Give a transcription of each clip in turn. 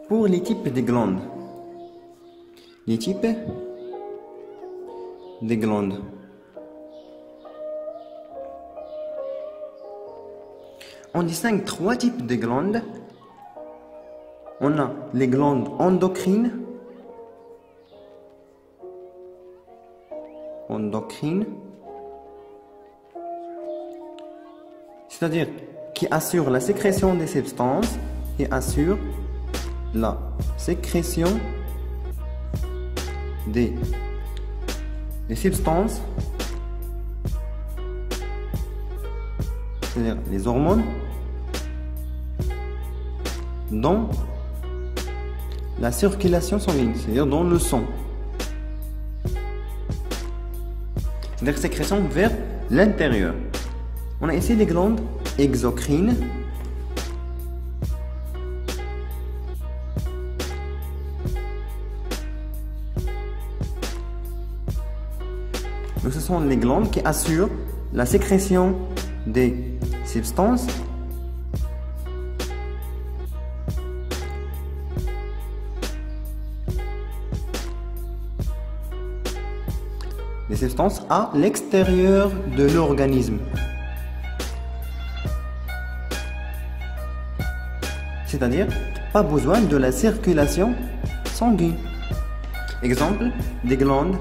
Pour les types de glandes. Les types des glandes. On distingue trois types de glandes. On a les glandes endocrines. C'est-à-dire qui assurent la sécrétion des substances et assurent la sécrétion des substances, c'est-à-dire les hormones, dans la circulation sanguine, c'est-à-dire dans le sang. C'est-à-dire sécrétion vers l'intérieur. On a ici les glandes exocrines. Donc ce sont les glandes qui assurent la sécrétion des substances à l'extérieur de l'organisme. C'est-à-dire, pas besoin de la circulation sanguine. Exemple, des glandes,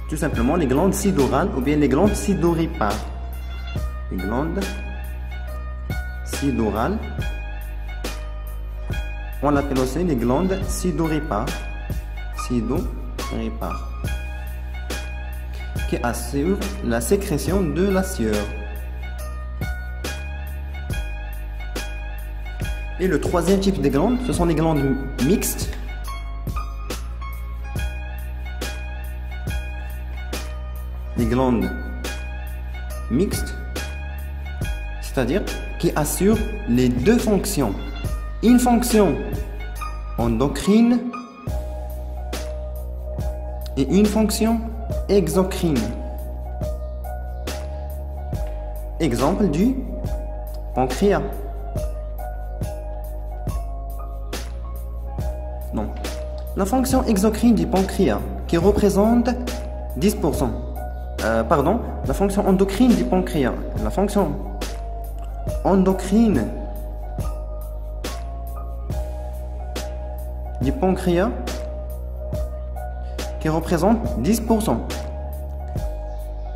tout simplement les glandes sidorales ou bien les glandes sidoripares. Les glandes sidorales, on l'appelle aussi les glandes sidoripares. Qui assurent la sécrétion de la sueur. Et le troisième type de glandes, ce sont les glandes mixtes. Les glandes mixtes, c'est-à-dire qui assurent les deux fonctions. Une fonction endocrine et une fonction exocrine. Exemple du pancréas. Non. La fonction exocrine du pancréas qui représente 10%. La fonction endocrine du pancréas. La fonction endocrine du pancréas qui représente 10%.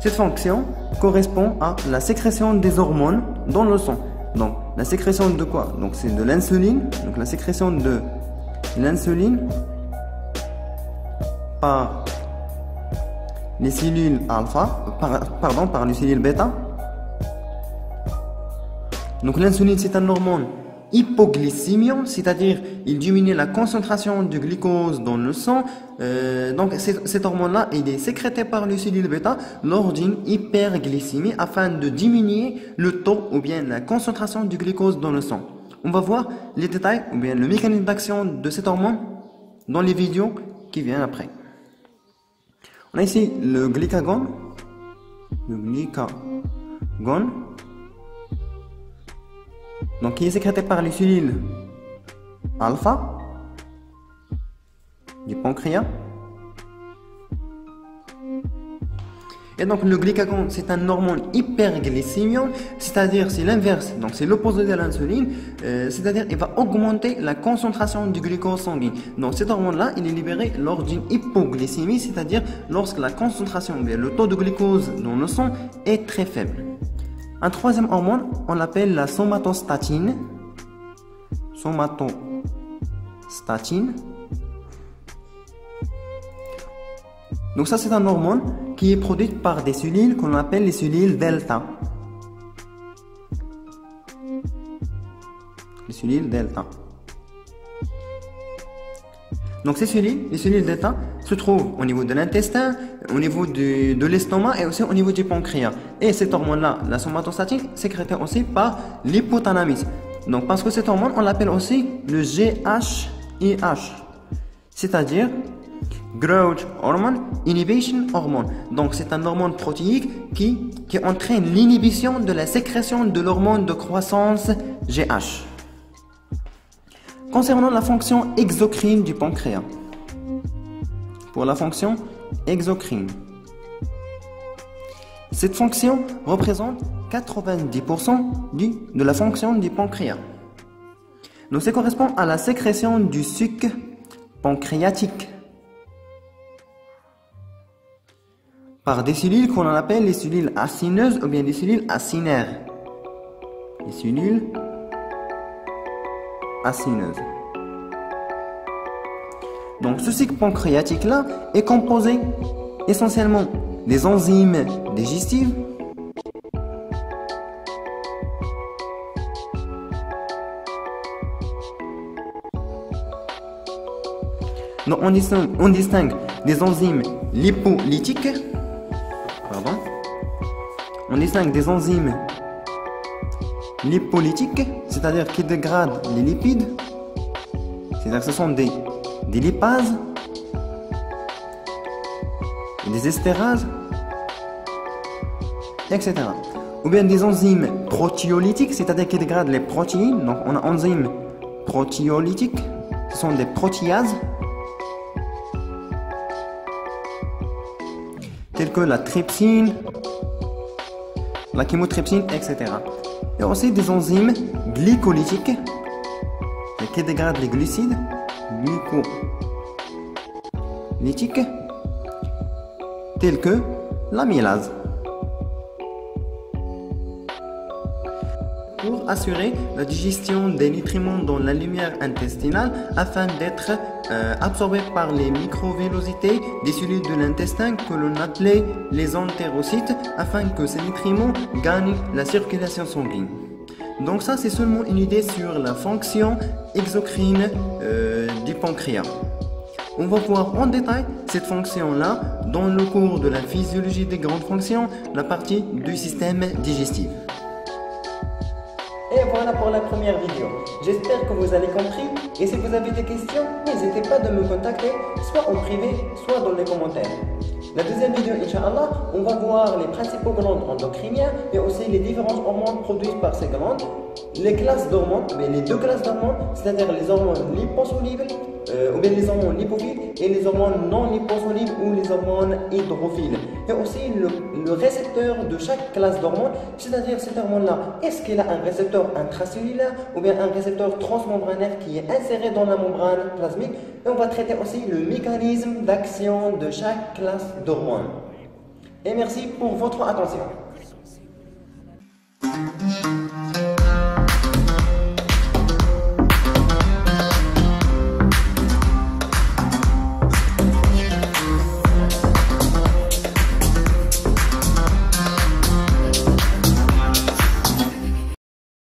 Cette fonction correspond à la sécrétion des hormones dans le sang. Donc, la sécrétion de quoi? Donc, c'est de l'insuline. Donc, la sécrétion de l'insuline par les cellules alpha, par les cellules bêta. Donc, l'insuline, c'est un hormone hypoglycémiant, c'est-à-dire il diminue la concentration de glucose dans le sang. Donc cet hormone-là, il est sécrété par les cellules bêta lors d'une hyperglycémie afin de diminuer le taux ou bien la concentration du glucose dans le sang. On va voir les détails ou bien le mécanisme d'action de cet hormone dans les vidéos qui viennent après. On a ici le glycagon. Donc, qui est sécrété par les cellules alpha du pancréas. Et donc, le glycagon, c'est un hormone hyperglycémiant, c'est-à-dire c'est l'inverse, donc c'est l'opposé de l'insuline, c'est-à-dire il va augmenter la concentration du glucose sanguin. Donc, cet hormone-là, il est libéré lors d'une hypoglycémie, c'est-à-dire lorsque la concentration, bien le taux de glucose dans le sang est très faible. Un troisième hormone, on l'appelle la somatostatine. Donc ça, c'est un hormone qui est produite par des cellules qu'on appelle les cellules delta. Les cellules delta. Donc ces cellules, les cellules delta, se trouvent au niveau de l'intestin, au niveau de l'estomac et aussi au niveau du pancréas. Et cette hormone-là, la somatostatine, sécrétée aussi par l'hypothalamus. Donc parce que cette hormone, on l'appelle aussi le GHIH, c'est-à-dire Growth Hormone Inhibition Hormone. Donc c'est un hormone protéique qui entraîne l'inhibition de la sécrétion de l'hormone de croissance GH. Concernant la fonction exocrine du pancréas. Pour la fonction exocrine. Cette fonction représente 90% de la fonction du pancréas. Donc, ça correspond à la sécrétion du suc pancréatique par des cellules qu'on appelle les cellules acineuses ou bien les cellules acinaires. Les cellules acineuses. Donc, ce suc pancréatique-là est composé essentiellement des enzymes digestives, donc on distingue des enzymes lipolytiques, on distingue des enzymes lipolytiques, c'est-à-dire qui dégradent les lipides, c'est-à-dire que ce sont des lipases, des estérases, etc. Ou bien des enzymes protéolytiques, c'est-à-dire qui dégradent les protéines. Donc on a enzymes protéolytiques, ce sont des protéases, telles que la trypsine, la chymotrypsine, etc. Et aussi des enzymes glycolytiques qui dégradent les glucides, glycolytiques, tels que l'amylase. Pour assurer la digestion des nutriments dans la lumière intestinale afin d'être absorbés par les microvélocités des cellules de l'intestin que l'on appelait les entérocytes afin que ces nutriments gagnent la circulation sanguine. Donc ça, c'est seulement une idée sur la fonction exocrine du pancréas. On va voir en détail cette fonction-là dans le cours de la physiologie des grandes fonctions, la partie du système digestif. Et voilà pour la première vidéo. J'espère que vous avez compris. Et si vous avez des questions, n'hésitez pas de me contacter, soit en privé, soit dans les commentaires. La deuxième vidéo, Inch'Allah, on va voir les principaux glandes endocriniennes et aussi les différentes hormones produites par ces glandes, les classes d'hormones, mais les deux classes d'hormones, c'est-à-dire les hormones liposolubles ou bien les hormones lipophiles et les hormones non liposolubles ou les hormones hydrophiles. Et aussi le récepteur de chaque classe d'hormones, c'est-à-dire cette hormone-là, est-ce qu'elle a un récepteur intracellulaire ou bien un récepteur transmembranaire qui est inséré dans la membrane plasmique. Et on va traiter aussi le mécanisme d'action de chaque classe d'hormones. Et merci pour votre attention.